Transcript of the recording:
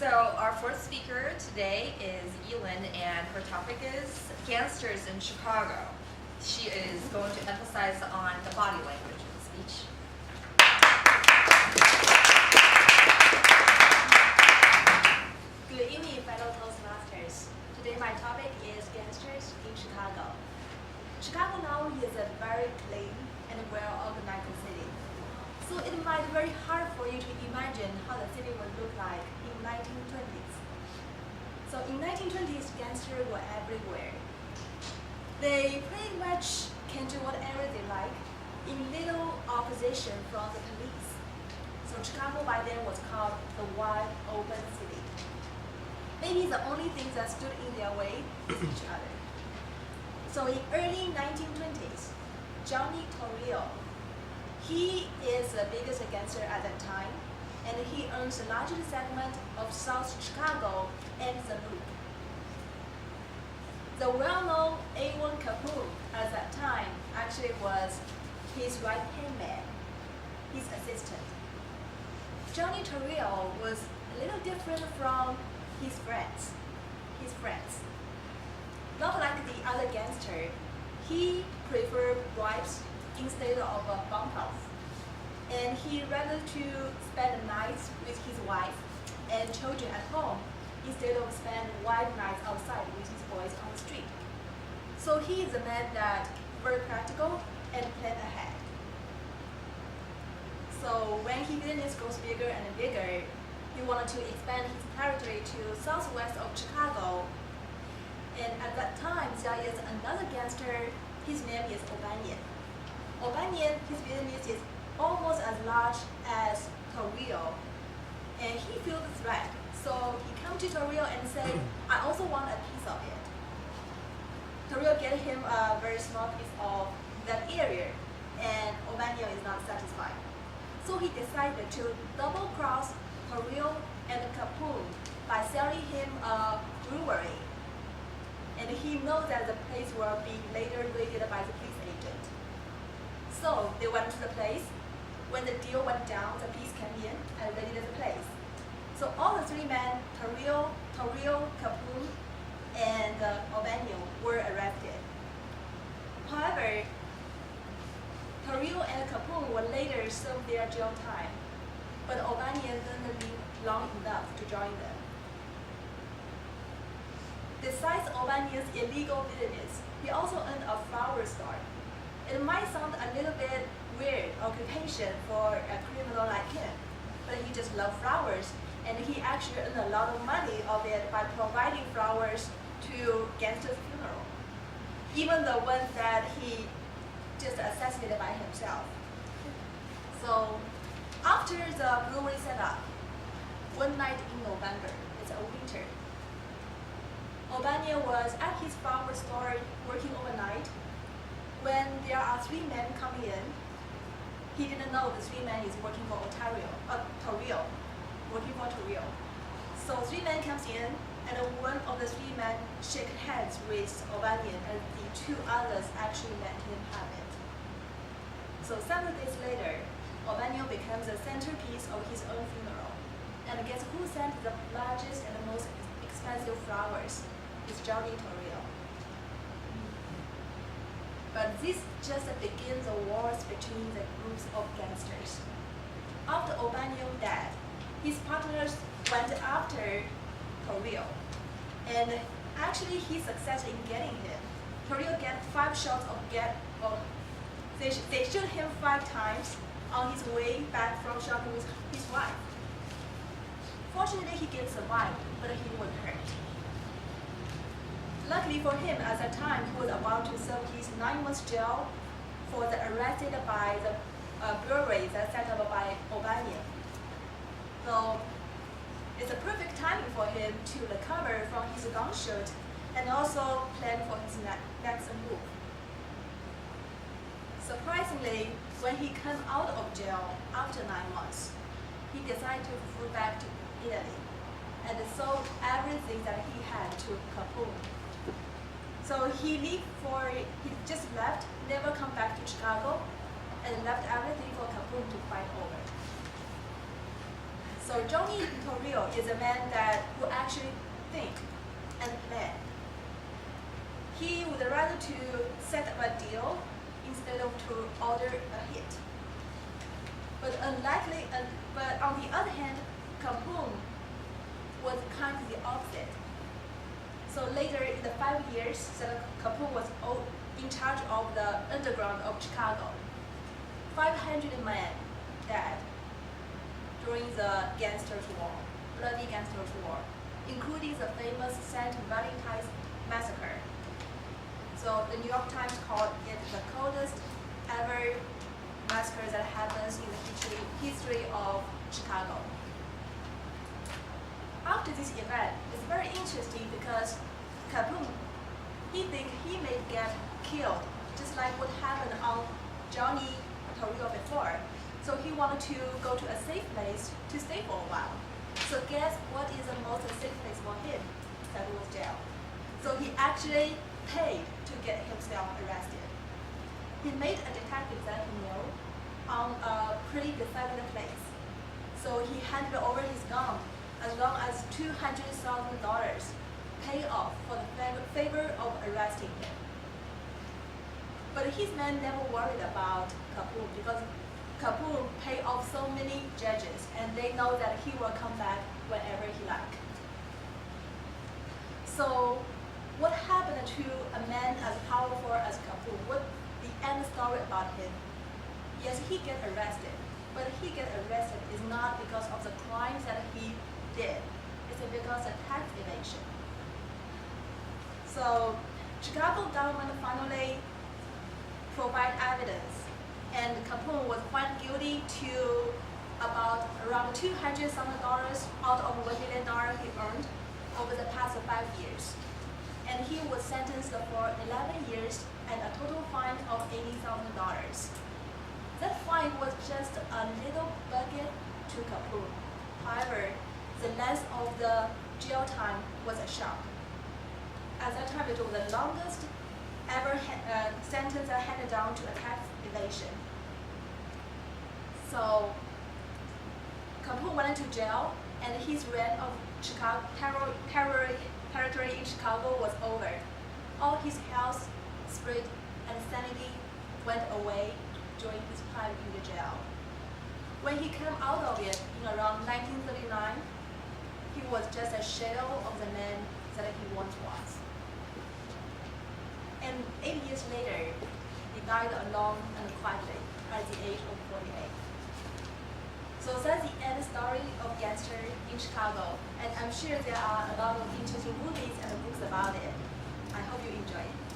So our fourth speaker today is Elin, and her topic is Gangsters in Chicago. She is going to emphasize on the body language of the speech. Good evening, fellow Toastmasters. Today my topic is Gangsters in Chicago. Chicago now is a very clean and well-organized city. So it might be very hard for you to imagine how the city would look like in 1920s. So in 1920s, gangsters were everywhere. They pretty much can do whatever they like in little opposition from the police. So Chicago by then was called the wide open city. Maybe the only thing that stood in their way is each other. So in early 1920s, Johnny Torrio, he is the biggest gangster at that time, and he owns the largest segment of South Chicago and the Loop. The well-known A1 Capone at that time actually was his right-hand man, his assistant. Johnny Torrio was a little different from his friends. Not like the other gangster, he preferred bribes instead of a bump off. And he rather to spend nights with his wife and children at home instead of spend wild nights outside with his boys on the street. So he is a man that very practical and plan ahead. So when his business goes bigger and bigger, he wanted to expand his territory to southwest of Chicago. And at that time, there is another gangster. His name is O'Banion. O'Banion, his business is almost as large as Torrio, and he feels the threat. So he comes to Torrio and says, I also want a piece of it. Torrio gave him a very small piece of that area, and O'Banion is not satisfied. So he decided to double-cross Torrio and Capone by selling him a brewery. And he knows that the place will be later raided by the police agent. So they went to the place. When the deal went down, the police came in and raided the place. So all the three men, Torrio, Capone, and O'Banion, were arrested. However, Torrio and Capone will later serve their jail time, but O'Banion didn't live long enough to join them. Besides O'Banion's illegal business, he also owned a flower store. It might sound a little bit weird occupation for a criminal like him, but he just loved flowers, and he actually earned a lot of money of it by providing flowers to gangsters' funeral, even the ones that he just assassinated by himself. So after the brewery set up, one night in November, it's a winter, O'Banion was at his flower store working overnight when there are three men coming in. He didn't know the three men is working for Torrio. So three men comes in, and one of the three men shake hands with O'Banion, and the two others actually let him have it. So several days later, O'Banion becomes the centerpiece of his own funeral. And guess who sent the largest and the most expensive flowers? It's Johnny Torrio. But this just begins the wars between the groups of gangsters. After O'Banion died, his partners went after Torrio, and actually he succeeded in getting him. Torrio got 5 shots of they shoot him 5 times on his way back from shopping with his wife. Fortunately, he did survive, but he was hurt. Luckily for him, at that time, he was about to serve his 9 months jail for the arrested by the brewery that set up by O'Banion. So it's a perfect timing for him to recover from his gunshot and also plan for his next move. Surprisingly, when he came out of jail after 9 months, he decided to fly back to Italy and sold everything that he had to Capone. So he just left, never come back to Chicago, and left everything for Capone to fight over. So Johnny Torrio is a man who actually think and plan. He would rather to set up a deal instead of to order a hit. But on the other hand, Capone was kind of the opposite. So later in the 5 years that Capone was in charge of the underground of Chicago, 500 men died during the Gangsters War, bloody Gangsters War, including the famous St. Valentine's Massacre. So the New York Times called it the coldest ever massacre that happens in the history of Chicago. After this event, it's very interesting because Capone, he think he may get killed, just like what happened on Johnny Torrio before. So he wanted to go to a safe place to stay for a while. So guess what is the most safe place for him? That was jail. So he actually paid to get himself arrested. He made a detective that he knew on a pretty decided place. So he handed over his gun as long as $200,000 pay off for the favor of arresting him. But his men never worried about Capone because Capone paid off so many judges and they know that he will come back whenever he likes. So what happened to a man as powerful as Capone? What the end story about him? Yes, he get arrested, but he get arrested is not because of the crimes that he did. It's because of tax evasion. So Chicago government finally provide evidence, and Capone was found guilty to about around $200,000 out of $1 million he earned over the past 5 years. And he was sentenced for 11 years and a total fine of $80,000. That fine was just a little bucket to Capone. However, the length of the jail time was a shock. At that time, it was the longest ever sentence handed down to a tax evasion. So Capone went into jail, and his reign of Chicago territory in Chicago was over. All his health, spirit, and sanity went away during his time in the jail. When he came out of it in around 1939, he was just a shadow of the man that he once was. And 8 years later, he died alone and quietly at the age of 48. So that's the end story of Gangster in Chicago, and I'm sure there are a lot of interesting movies and books about it. I hope you enjoy it.